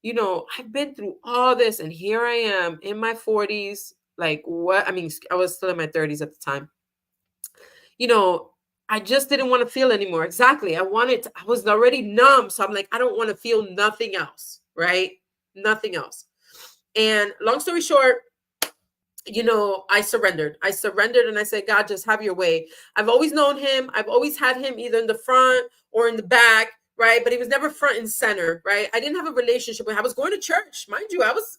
I've been through all this and here I am in my 40s. Like what? I mean, I was still in my 30s at the time. I just didn't want to feel anymore. Exactly. I was already numb. So I'm like, I don't want to feel nothing else, right? Nothing else. And long story short, I surrendered. And I said, God, just have your way. I've always known him. I've always had him either in the front or in the back, right? But he was never front and center, right? I didn't have a relationship with him. I was going to church, mind you. I was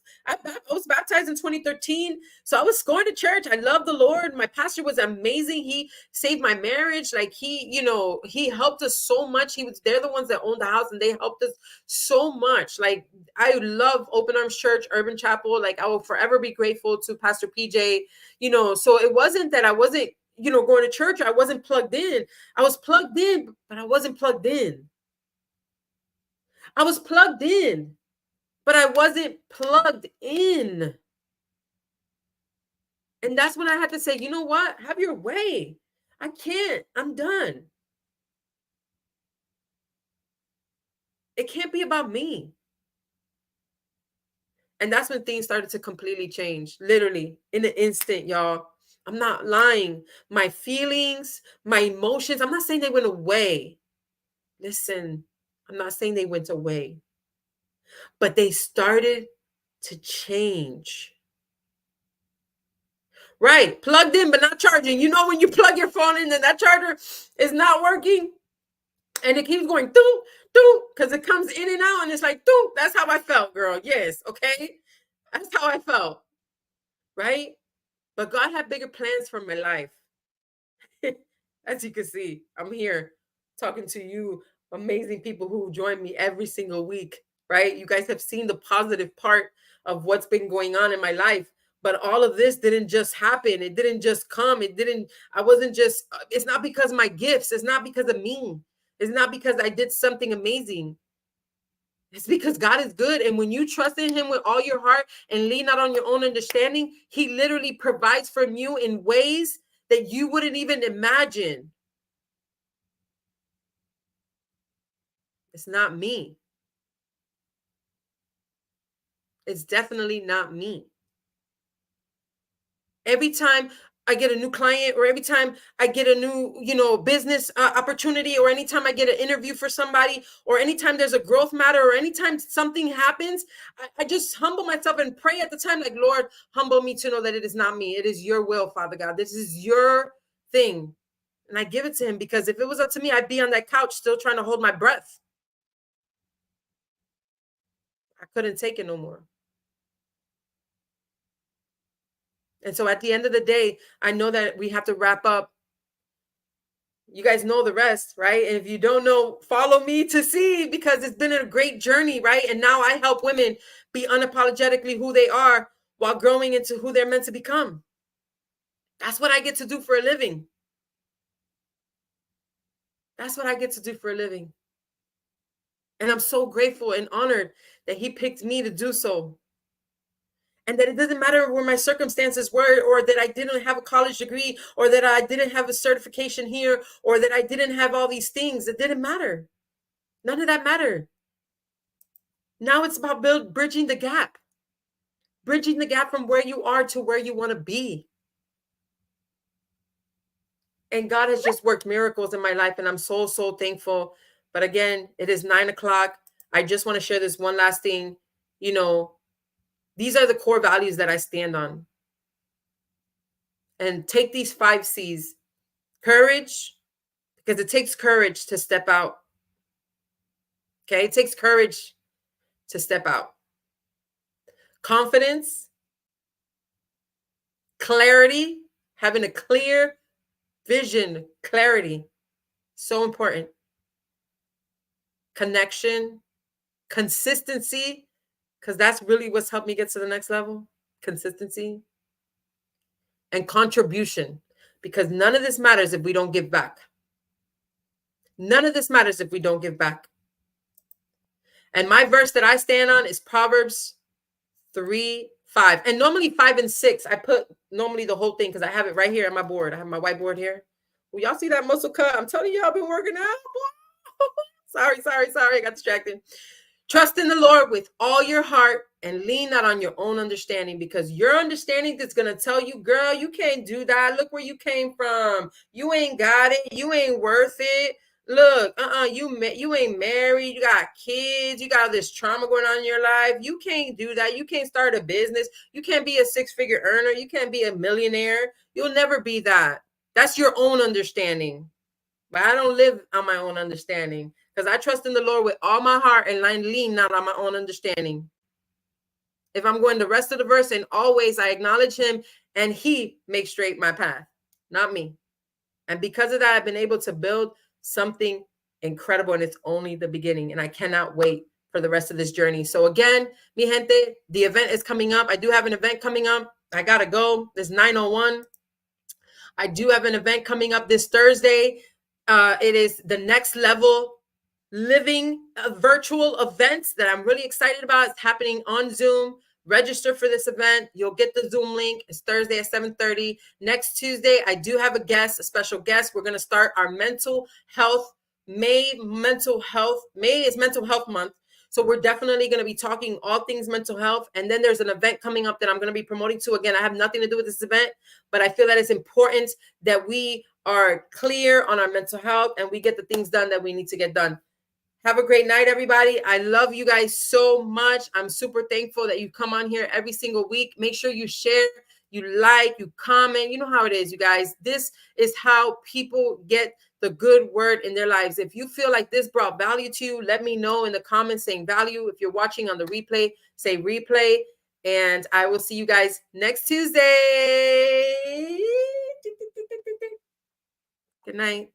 baptized in 2013. So I was going to church. I love the Lord. My pastor was amazing. He saved my marriage. Like he helped us so much. They're the ones that owned the house and they helped us so much. Like I love Open Arms Church, Urban Chapel. Like I will forever be grateful to Pastor PJ, so it wasn't that I wasn't, going to church. I wasn't plugged in. I was plugged in, but I wasn't plugged in. I was plugged in, but I wasn't plugged in. And that's when I had to say, you know what? Have your way. I can't. I'm done. It can't be about me. And that's when things started to completely change, literally in an instant, y'all. I'm not lying. My feelings, my emotions, I'm not saying they went away. Listen, I'm not saying they went away, but they started to change. Right. Plugged in, but not charging. When you plug your phone in and that charger is not working and it keeps going doo, doo, because it comes in and out and it's like doo. That's how I felt, girl. Yes. Okay. That's how I felt. Right. But God had bigger plans for my life. As you can see, I'm here talking to you, amazing people who join me every single week, right? You guys have seen the positive part of what's been going on in my life. But all of this didn't just happen. It didn't just come. I wasn't just, it's not because of my gifts. It's not because of me. It's not because I did something amazing. It's because God is good. And when you trust in him with all your heart and lean not on your own understanding, he literally provides from you in ways that you wouldn't even imagine. It's not me. It's definitely not me. Every time I get a new client or every time I get a new, business opportunity or anytime I get an interview for somebody or anytime there's a growth matter or anytime something happens, I just humble myself and pray at the time like, Lord, humble me to know that it is not me. It is your will, Father God. This is your thing. And I give it to him because if it was up to me, I'd be on that couch still trying to hold my breath. I couldn't take it no more. And so at the end of the day, I know that we have to wrap up. You guys know the rest, right? And if you don't know, follow me to see because it's been a great journey, right? And now I help women be unapologetically who they are while growing into who they're meant to become. That's what I get to do for a living. That's what I get to do for a living. And I'm so grateful and honored that he picked me to do so. And that it doesn't matter where my circumstances were, or that I didn't have a college degree, or that I didn't have a certification here, or that I didn't have all these things. It didn't matter. None of that mattered. Now it's about bridging the gap. Bridging the gap from where you are to where you want to be. And God has just worked miracles in my life, and I'm so, so thankful. But again, it is 9 o'clock. I just want to share this one last thing. You know, these are the core values that I stand on. And take these 5 C's. Courage, because it takes courage to step out. Okay, it takes courage to step out. Confidence, clarity, having a clear vision, clarity, so important. Connection, consistency, because that's really what's helped me get to the next level. Consistency and contribution, because none of this matters if we don't give back. None of this matters if we don't give back. And my verse that I stand on is Proverbs 3:5. And normally 5 and 6, I put normally the whole thing because I have it right here on my board. I have my whiteboard here. Well, y'all see that muscle cut? I'm telling you, I've been working out. Sorry. I got distracted. Trust in the Lord with all your heart and lean not on your own understanding, because your understanding is going to tell you, girl, you can't do that. Look where you came from. You ain't got it. You ain't worth it. Look, you ain't married. You got kids. You got all this trauma going on in your life. You can't do that. You can't start a business. You can't be a 6-figure earner. You can't be a millionaire. You'll never be that. That's your own understanding. But I don't live on my own understanding, because I trust in the Lord with all my heart and I lean not on my own understanding. If I'm going the rest of the verse, and always I acknowledge him and he makes straight my path, not me. And because of that, I've been able to build something incredible, and it's only the beginning. And I cannot wait for the rest of this journey. So again, mi gente, the event is coming up. I do have an event coming up. I got to go. This 9:01. I do have an event coming up this Thursday. It is the next level living virtual events that I'm really excited about. It's happening on Zoom. Register for this event. You'll get the Zoom link. It's Thursday at 7:30. Next Tuesday, I do have a special guest. We're going to start our mental health May. May is Mental Health Month. So we're definitely going to be talking all things mental health. And then there's an event coming up that I'm going to be promoting too. Again, I have nothing to do with this event, but I feel that it's important that we are clear on our mental health and we get the things done that we need to get done. Have a great night, everybody. I love you guys so much. I'm super thankful that you come on here every single week. Make sure you share, you like, you comment. You know how it is, you guys. This is how people get the good word in their lives. If you feel like this brought value to you, let me know in the comments saying value. If you're watching on the replay, say replay. And I will see you guys next Tuesday. Good night.